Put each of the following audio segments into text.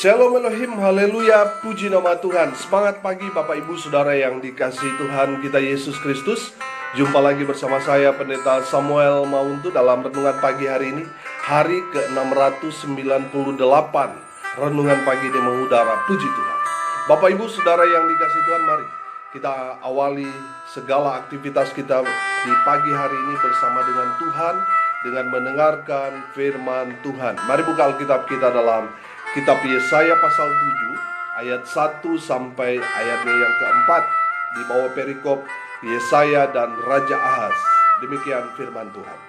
Shalom Elohim, haleluya, puji nama Tuhan. Semangat pagi Bapak Ibu Saudara yang dikasihi Tuhan kita Yesus Kristus. Jumpa lagi bersama saya Pendeta Samuel Mauntu dalam renungan pagi hari ini, hari ke-698 renungan pagi di mengudara, puji Tuhan. Bapak Ibu Saudara yang dikasihi Tuhan, mari kita awali segala aktivitas kita di pagi hari ini bersama dengan Tuhan, dengan mendengarkan firman Tuhan. Mari buka Alkitab kita dalam Kitab Yesaya pasal 7 ayat 1 sampai ayatnya yang keempat, di bawah perikop Yesaya dan Raja Ahaz. Demikian firman Tuhan.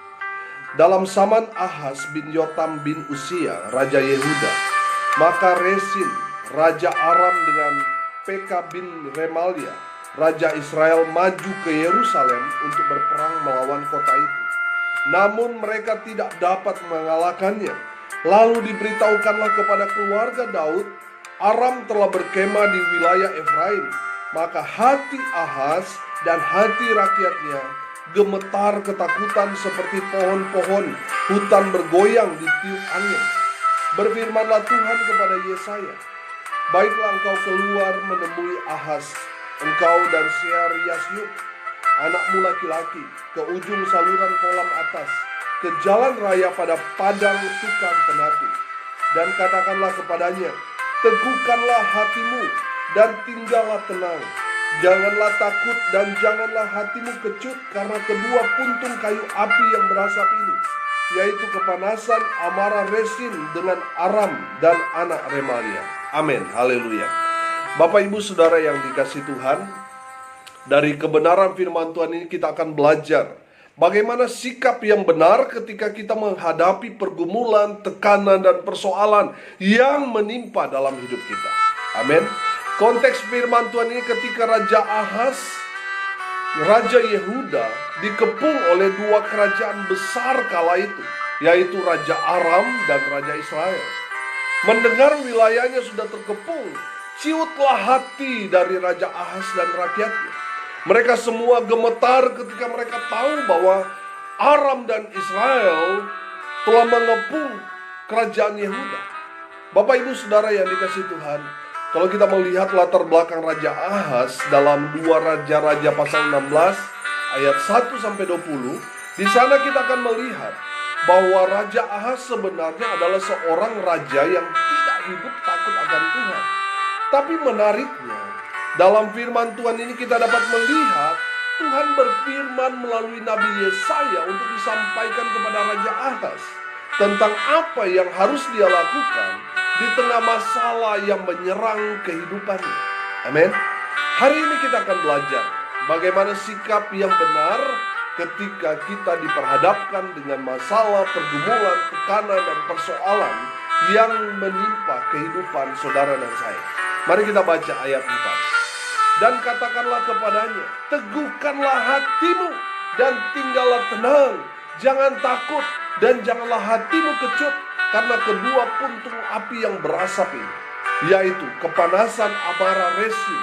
Dalam zaman Ahaz bin Yotam bin Usia, Raja Yehuda, maka Resin, Raja Aram dengan Pekah bin Remalia, Raja Israel maju ke Yerusalem untuk berperang melawan kota itu. Namun mereka tidak dapat mengalahkannya. Lalu diberitahukanlah kepada keluarga Daud, Aram telah berkemah di wilayah Efraim. Maka hati Ahaz dan hati rakyatnya gemetar ketakutan seperti pohon-pohon hutan bergoyang ditiup angin. Berfirmanlah Tuhan kepada Yesaya, baiklah engkau keluar menemui Ahaz, engkau dan Sear-Yasyub, anakmu laki-laki, ke ujung saluran kolam atas, ke jalan raya pada padang tukang penatu. Dan katakanlah kepadanya, teguhkanlah hatimu dan tinggallah tenang. Janganlah takut dan janganlah hatimu kecut karena kedua puntung kayu api yang berasap ini, yaitu kepanasan amarah Resin dengan Aram dan anak Remalia. Amin, haleluya. Bapak Ibu Saudara yang dikasihi Tuhan, dari kebenaran firman Tuhan ini kita akan belajar bagaimana sikap yang benar ketika kita menghadapi pergumulan, tekanan, dan persoalan yang menimpa dalam hidup kita. Amin. Konteks firman Tuhan ini ketika Raja Ahaz, Raja Yehuda, dikepung oleh dua kerajaan besar kala itu, yaitu Raja Aram dan Raja Israel. Mendengar wilayahnya sudah terkepung, ciutlah hati dari Raja Ahaz dan rakyatnya. Mereka semua gemetar ketika mereka tahu bahwa Aram dan Israel telah mengepung kerajaan Yehuda. Bapak Ibu Saudara yang dikasihi Tuhan, kalau kita melihat latar belakang Raja Ahaz dalam 2 Raja-Raja pasal 16 ayat 1 sampai 20, di sana kita akan melihat bahwa Raja Ahaz sebenarnya adalah seorang raja yang tidak hidup takut akan Tuhan. Tapi menariknya, dalam firman Tuhan ini kita dapat melihat Tuhan berfirman melalui Nabi Yesaya untuk disampaikan kepada Raja Ahaz tentang apa yang harus dia lakukan di tengah masalah yang menyerang kehidupannya. Amin. Hari ini kita akan belajar bagaimana sikap yang benar ketika kita diperhadapkan dengan masalah, pergumulan, tekanan, dan persoalan yang menimpa kehidupan saudara dan saya. Mari kita baca ayat 4. Dan katakanlah kepadanya, teguhkanlah hatimu dan tinggallah tenang. Jangan takut dan janganlah hatimu kecut karena kedua puntung api yang berasap ini, yaitu kepanasan amarah Resin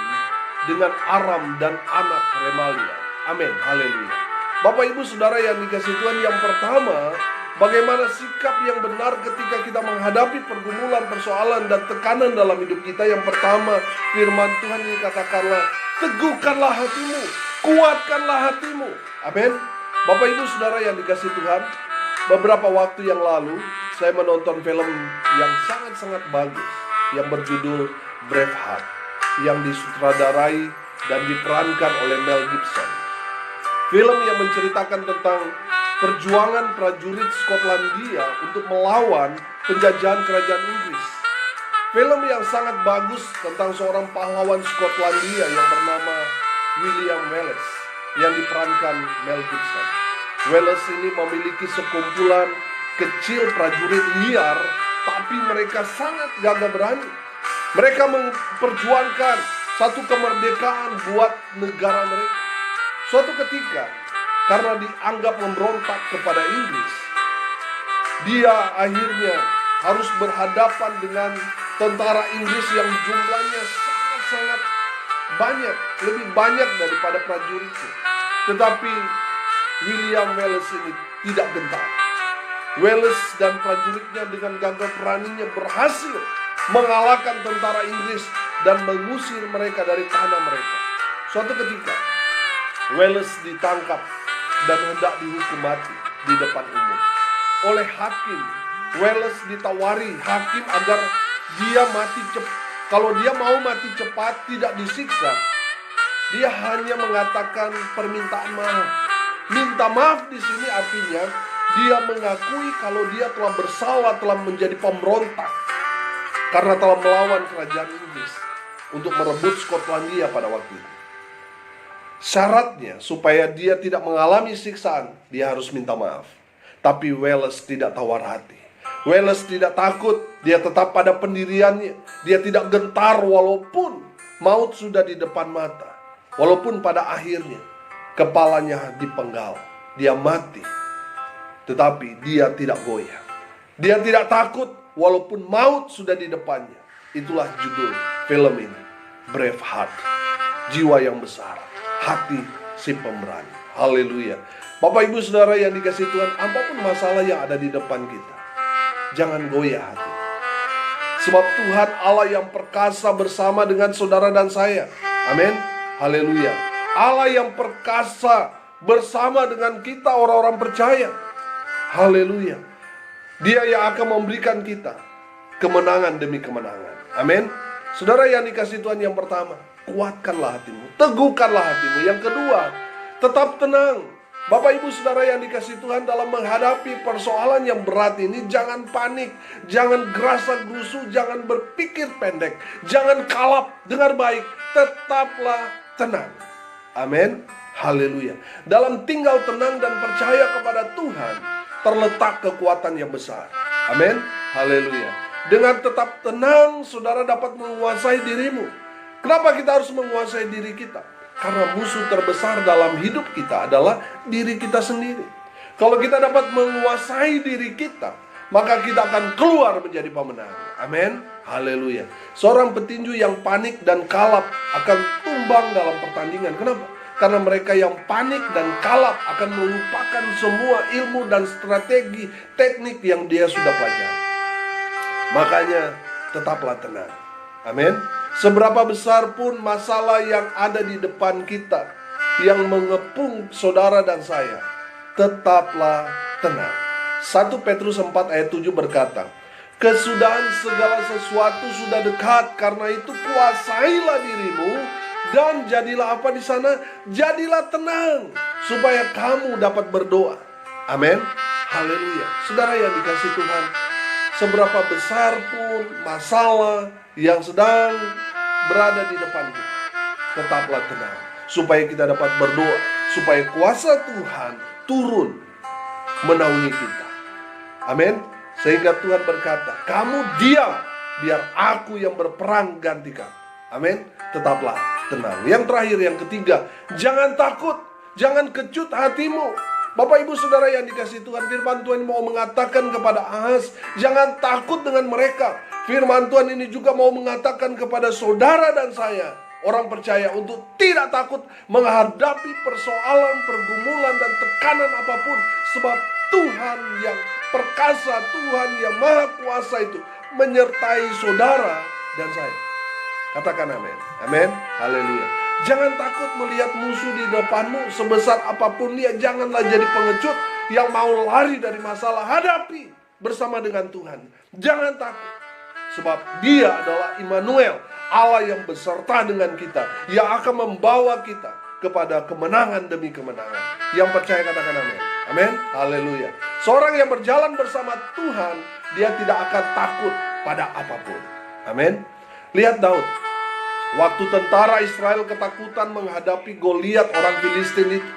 dengan Aram dan anak Remalia. Amin, haleluya. Bapak Ibu Saudara yang dikasihi Tuhan, yang pertama, bagaimana sikap yang benar ketika kita menghadapi pergumulan, persoalan, dan tekanan dalam hidup kita. Yang pertama, firman Tuhan ini katakanlah, teguhkanlah hatimu, kuatkanlah hatimu. Amin. Bapak Ibu Saudara yang dikasihi Tuhan, beberapa waktu yang lalu saya menonton film yang sangat-sangat bagus yang berjudul Braveheart, yang disutradarai dan diperankan oleh Mel Gibson. Film yang menceritakan tentang perjuangan prajurit Skotlandia untuk melawan penjajahan kerajaan Inggris. Film yang sangat bagus tentang seorang pahlawan Skotlandia yang bernama William Wallace yang diperankan Mel Gibson. Wallace ini memiliki sekumpulan kecil prajurit liar, tapi mereka sangat gagah berani. Mereka memperjuangkan satu kemerdekaan buat negara mereka. Suatu ketika, karena dianggap memberontak kepada Inggris, dia akhirnya harus berhadapan dengan tentara Inggris yang jumlahnya sangat-sangat banyak, lebih banyak daripada prajuritnya. Tetapi William Wallace ini tidak gentar. Wallace dan prajuritnya dengan gagah beraninya berhasil mengalahkan tentara Inggris dan mengusir mereka dari tanah mereka. Suatu ketika Wales ditangkap dan hendak dihukum mati di depan umum oleh hakim. Wales ditawari hakim agar dia mati cepat. Kalau dia mau mati cepat, tidak disiksa, dia hanya mengatakan permintaan maaf. Minta maaf di sini artinya dia mengakui kalau dia telah bersalah, telah menjadi pemberontak karena telah melawan kerajaan Inggris untuk merebut Skotlandia pada waktu itu. Syaratnya supaya dia tidak mengalami siksaan, dia harus minta maaf. Tapi Wales tidak tawar hati. Wales tidak takut, dia tetap pada pendiriannya. Dia tidak gentar walaupun maut sudah di depan mata. Walaupun pada akhirnya kepalanya dipenggal, dia mati. Tetapi dia tidak goyah. Dia tidak takut walaupun maut sudah di depannya. Itulah judul film ini, Braveheart. Jiwa yang besar, hati si pemberani. Haleluya. Bapak ibu saudara yang dikasihi Tuhan, apapun masalah yang ada di depan kita, jangan goyah hati. Sebab Tuhan Allah yang perkasa bersama dengan saudara dan saya. Amin. Haleluya. Allah yang perkasa bersama dengan kita orang-orang percaya. Haleluya. Dia yang akan memberikan kita kemenangan demi kemenangan. Amin. Saudara yang dikasihi Tuhan, yang pertama, kuatkanlah hatimu, teguhkanlah hatimu. Yang kedua, tetap tenang. Bapak ibu saudara yang dikasihi Tuhan, dalam menghadapi persoalan yang berat ini, jangan panik, jangan gerasa gerusu, jangan berpikir pendek, jangan kalap. Dengar baik, tetaplah tenang. Amin. Haleluya. Dalam tinggal tenang dan percaya kepada Tuhan terletak kekuatan yang besar. Amin. Haleluya. Dengan tetap tenang, saudara dapat menguasai dirimu. Kenapa kita harus menguasai diri kita? Karena musuh terbesar dalam hidup kita adalah diri kita sendiri. Kalau kita dapat menguasai diri kita, maka kita akan keluar menjadi pemenang. Amin. Haleluya. Seorang petinju yang panik dan kalap akan tumbang dalam pertandingan. Kenapa? Karena mereka yang panik dan kalap akan melupakan semua ilmu dan strategi teknik yang dia sudah pelajari. Makanya tetaplah tenang. Amin. Seberapa besar pun masalah yang ada di depan kita, yang mengepung saudara dan saya, tetaplah tenang. 1 Petrus 4 ayat 7 berkata, kesudahan segala sesuatu sudah dekat, karena itu kuasailah dirimu dan jadilah apa di sana? Jadilah tenang, supaya kamu dapat berdoa. Amin. Haleluya. Saudara yang dikasihi Tuhan, seberapa besar pun masalah yang sedang berada di depan kita, tetaplah tenang, supaya kita dapat berdoa, supaya kuasa Tuhan turun menaungi kita. Amin. Sehingga Tuhan berkata, kamu diam, biar aku yang berperang gantikan. Amin. Tetaplah tenang. Yang terakhir, yang ketiga, jangan takut, jangan kecut hatimu. Bapak ibu saudara yang dikasihi Tuhan, firman Tuhan mau mengatakan kepada Ahaz, jangan takut dengan mereka. Firman Tuhan ini juga mau mengatakan kepada saudara dan saya, orang percaya, untuk tidak takut menghadapi persoalan, pergumulan dan tekanan apapun. Sebab Tuhan yang perkasa, Tuhan yang maha kuasa itu menyertai saudara dan saya. Katakan amin. Amin. Haleluya. Jangan takut melihat musuh di depanmu, sebesar apapun dia. Janganlah jadi pengecut yang mau lari dari masalah. Hadapi bersama dengan Tuhan. Jangan takut. Sebab dia adalah Immanuel, Allah yang beserta dengan kita, yang akan membawa kita kepada kemenangan demi kemenangan. Yang percaya katakan amin. Amin. Haleluya. Seorang yang berjalan bersama Tuhan, dia tidak akan takut pada apapun. Amin. Lihat Daud. Waktu tentara Israel ketakutan menghadapi Goliat orang Filistin itu,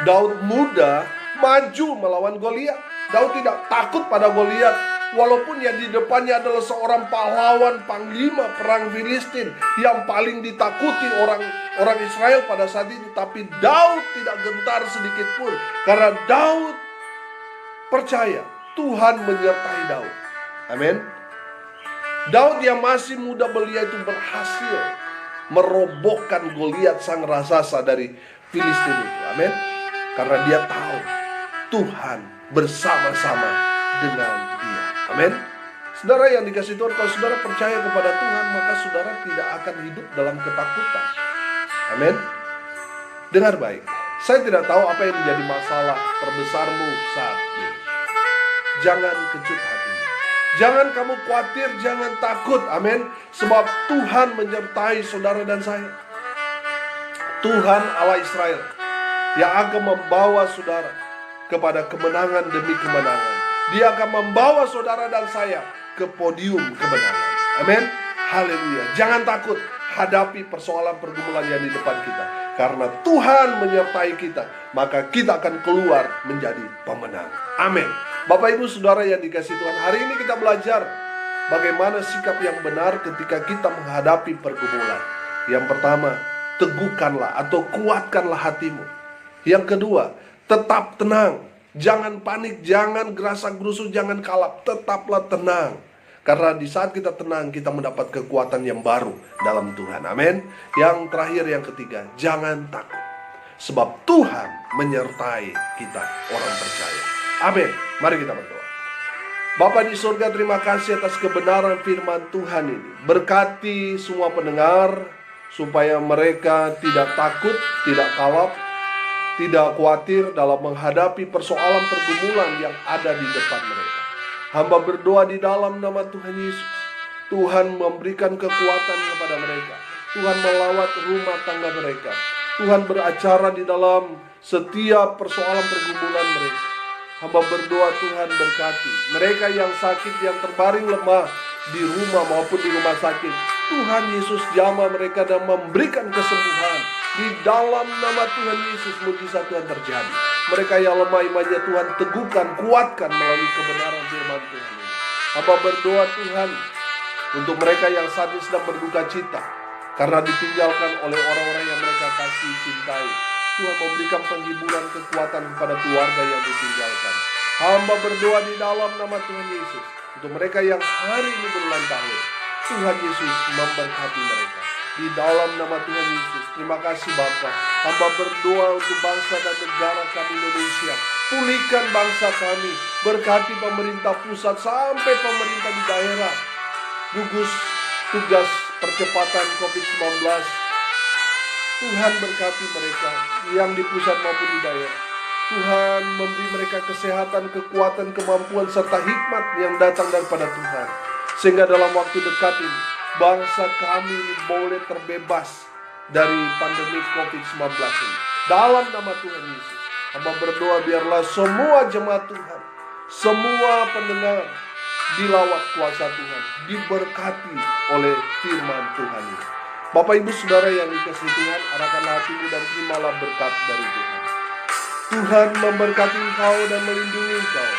Daud muda maju melawan Goliat. Daud tidak takut pada Goliat, walaupun yang di depannya adalah seorang pahlawan panglima perang Filistin yang paling ditakuti orang Israel pada saat itu. Tapi Daud tidak gentar sedikit pun, karena Daud percaya Tuhan menyertai Daud. Amin. Daud yang masih muda belia itu berhasil merobohkan Goliat sang raksasa dari Filistin itu. Amin. Karena dia tahu Tuhan bersama-sama dengan dia. Amin. Saudara yang dikasihi Tuhan, kalau saudara percaya kepada Tuhan, maka saudara tidak akan hidup dalam ketakutan. Amin. Dengar baik, saya tidak tahu apa yang menjadi masalah terbesarmu saat ini. Jangan kecut hatimu, jangan kamu khawatir, jangan takut. Amin. Sebab Tuhan menyertai saudara dan saya. Tuhan Allah Israel yang akan membawa saudara kepada kemenangan demi kemenangan. Dia akan membawa saudara dan saya ke podium kemenangan. Amin. Haleluya. Jangan takut hadapi persoalan pergumulan yang di depan kita. Karena Tuhan menyertai kita, maka kita akan keluar menjadi pemenang. Amin. Bapak Ibu Saudara yang dikasihi Tuhan, hari ini kita belajar bagaimana sikap yang benar ketika kita menghadapi pergumulan. Yang pertama, teguhkanlah atau kuatkanlah hatimu. Yang kedua, tetap tenang. Jangan panik, jangan gerasa-gerusu, jangan kalap. Tetaplah tenang. Karena di saat kita tenang, kita mendapat kekuatan yang baru dalam Tuhan. Amin. Yang terakhir, yang ketiga, jangan takut. Sebab Tuhan menyertai kita, orang percaya. Amin. Mari kita berdoa. Bapa di surga, terima kasih atas kebenaran firman Tuhan ini. Berkati semua pendengar, supaya mereka tidak takut, tidak kalap, tidak khawatir dalam menghadapi persoalan pergumulan yang ada di depan mereka. Hamba berdoa di dalam nama Tuhan Yesus. Tuhan memberikan kekuatan kepada mereka. Tuhan melawat rumah tangga mereka. Tuhan beracara di dalam setiap persoalan pergumulan mereka. Hamba berdoa Tuhan berkati mereka yang sakit, yang terbaring lemah di rumah maupun di rumah sakit. Tuhan Yesus jamah mereka dan memberikan kesembuhan. Di dalam nama Tuhan Yesus mujizat Tuhan terjadi. Mereka yang lemah imannya Tuhan teguhkan, kuatkan melalui kebenaran firman Tuhan ini. Hamba berdoa Tuhan untuk mereka yang saat ini sedang berduka cita karena ditinggalkan oleh orang-orang yang mereka kasih, cintai. Tuhan memberikan penghiburan, kekuatan kepada keluarga yang ditinggalkan. Hamba berdoa di dalam nama Tuhan Yesus untuk mereka yang hari ini berulang tahun. Tuhan Yesus memberkati mereka. Di dalam nama Tuhan Yesus, terima kasih Bapa. Hamba berdoa untuk bangsa dan negara kami Indonesia. Pulihkan bangsa kami. Berkati pemerintah pusat sampai pemerintah di daerah. Gugus tugas percepatan COVID-19. Tuhan berkati mereka yang di pusat maupun di daerah. Tuhan memberi mereka kesehatan, kekuatan, kemampuan serta hikmat yang datang daripada Tuhan. Sehingga dalam waktu dekat ini bangsa kami ini boleh terbebas dari pandemi COVID-19 ini. Dalam nama Tuhan Yesus, hamba berdoa biarlah semua jemaat Tuhan, semua pendengar dilawat kuasa Tuhan, diberkati oleh firman Tuhan ini. Bapak Ibu Saudara yang dikasihi Tuhan, arahkanlah hatimu dan terimalah berkat dari Tuhan. Tuhan memberkati engkau dan melindungi engkau.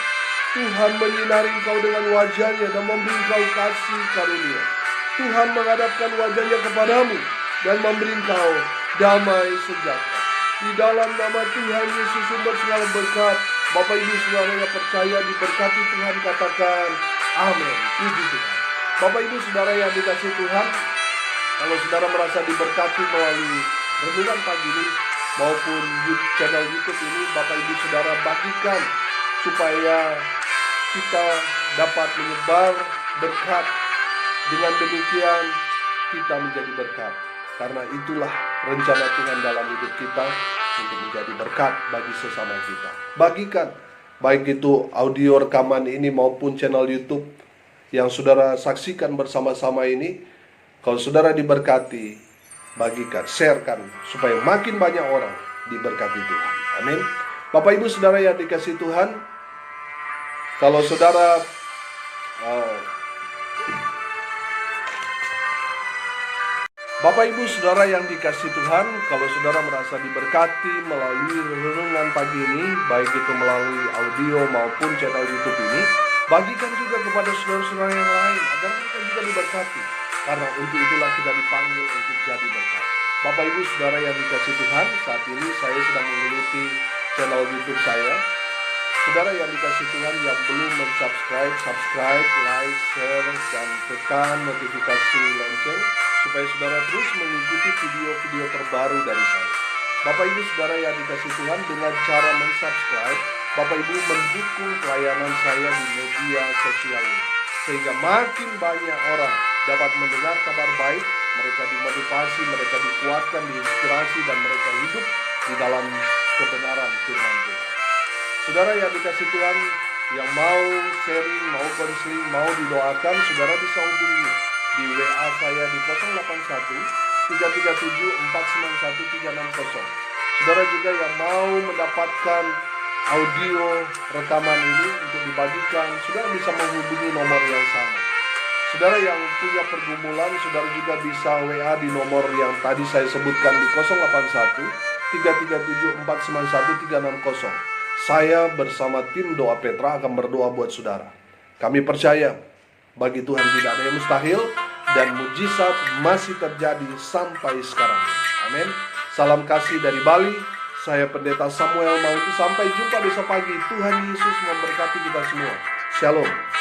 Tuhan menyinari engkau dengan wajahnya dan memberi engkau kasih karunia. Tuhan menghadapkan wajahnya kepadamu dan memberi engkau damai sejahtera. Di dalam nama Tuhan Yesus sumber segala berkat, Bapak Ibu Saudara yang percaya diberkati Tuhan, katakan amin. Puji Tuhan. Bapak Ibu Saudara yang dikasihi Tuhan, kalau saudara merasa diberkati melalui renungan pagi ini maupun channel YouTube ini, Bapak Ibu Saudara bagikan supaya kita dapat menyebar berkat. Dengan demikian kita menjadi berkat. Karena itulah rencana Tuhan dalam hidup kita, untuk menjadi berkat bagi sesama kita. Bagikan, baik itu audio rekaman ini maupun channel YouTube yang saudara saksikan bersama-sama ini. Kalau saudara diberkati, bagikan, sharekan supaya makin banyak orang diberkati Tuhan. Amin. Bapak Ibu Saudara yang dikasihi Tuhan, kalau saudara Bapak Ibu Saudara yang dikasihi Tuhan, kalau saudara merasa diberkati melalui renungan pagi ini, baik itu melalui audio maupun channel YouTube ini, bagikan juga kepada saudara-saudara yang lain agar mereka juga diberkati. Karena untuk itulah kita dipanggil untuk jadi berkat. Bapak Ibu Saudara yang dikasihi Tuhan, saat ini saya sedang menggeluti channel YouTube saya. Saudara yang dikasihi Tuhan yang belum subscribe, like, share, dan tekan notifikasi lonceng supaya saudara terus mengikuti video-video terbaru dari saya. Bapak Ibu Saudara yang dikasihi Tuhan, dengan cara subscribe, Bapak Ibu mendukung pelayanan saya di media sosial ini. sehingga makin banyak orang dapat mendengar kabar baik, mereka dimotivasi, mereka dikuatkan, diinspirasi, dan mereka hidup di dalam kebenaran firman Tuhan. Saudara yang dikasih Tuhan, yang mau sharing, mau konseling, mau didoakan, saudara bisa hubungi di WA saya di 081 337 491 360. Saudara juga yang mau mendapatkan audio rekaman ini untuk dibagikan, saudara bisa menghubungi nomor yang sama. Saudara yang punya pergumulan, saudara juga bisa WA di nomor yang tadi saya sebutkan di 081 337 491 360. Saya bersama tim Doa Petra akan berdoa buat saudara. Kami percaya bagi Tuhan tidak ada yang mustahil, dan mujizat masih terjadi sampai sekarang. Amin. Salam kasih dari Bali. Saya Pendeta Samuel Mauti. Sampai jumpa besok pagi. Tuhan Yesus memberkati kita semua. Shalom.